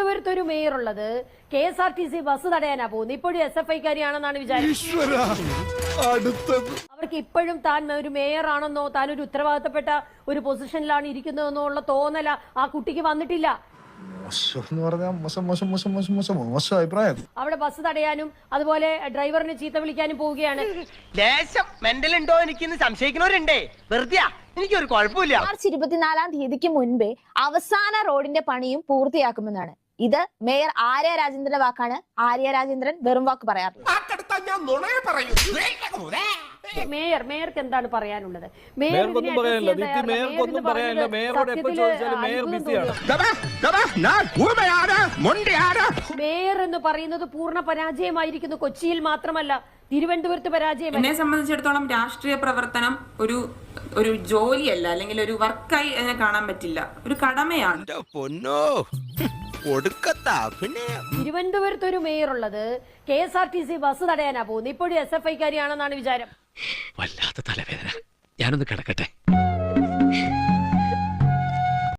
തിരുവനന്തപുരത്ത് ഒരു മേയർ ഉള്ളത് KSRTC ബസ് തടയാനാ പോകുന്നത്. ഇപ്പോഴും SFI-കാരിയാണെന്നാണ് വിചാരം. അവർക്ക് ഇപ്പോഴും താൻ ഒരു മേയർ ആണെന്നോ താൻ ഒരു ഉത്തരവാദിത്തപ്പെട്ട ഒരു പൊസിഷനിലാണ് ഇരിക്കുന്നതെന്നോ ഉള്ള തോന്നല ആ കുട്ടിക്ക് വന്നിട്ടില്ല. അവിടെ ബസ് തടയാനും അതുപോലെ ഡ്രൈവറിനെ ചീത്ത വിളിക്കാനും പോവുകയാണ്. മെന്റലുണ്ടോ എനിക്ക് സംശയിക്കുന്നവരുണ്ടേ. വെറുതെ എനിക്കൊരു കുഴപ്പമില്ല. മാർച്ച് 24-ാം തീയതിക്ക് മുൻപേ അവസാന റോഡിന്റെ പണിയും പൂർത്തിയാക്കുമെന്നാണ്. ഇത് മേയർ ആര്യ രാജേന്ദ്രന്റെ വാക്കാണ്. ആര്യ രാജേന്ദ്രൻ വെറും വാക്ക് പറയാറില്ല. മേയർക്ക് എന്താണ് പറയാനുള്ളത്? മേയർ എന്ന് പറയുന്നത് പൂർണ്ണ പരാജയമായിരിക്കുന്നു. കൊച്ചിയിൽ മാത്രമല്ല, തിരുവനന്തപുരത്ത് പരാജയം. എന്നെ സംബന്ധിച്ചിടത്തോളം രാഷ്ട്രീയ പ്രവർത്തനം ഒരു ജോലിയല്ല, അല്ലെങ്കിൽ ഒരു വർക്കായി അതിനെ കാണാൻ പറ്റില്ല, ഒരു കടമയാണ്. തിരുവനന്തപുരത്ത് ഒരു മേയർ ഉള്ളത് KSRTC ബസ് തടയാനാ പോകുന്നത്. ഇപ്പോഴും SFI-കാരിയാണെന്നാണ് വിചാരം. വല്ലാത്ത തലവേദന. ഞാനൊന്ന് കിടക്കട്ടെ.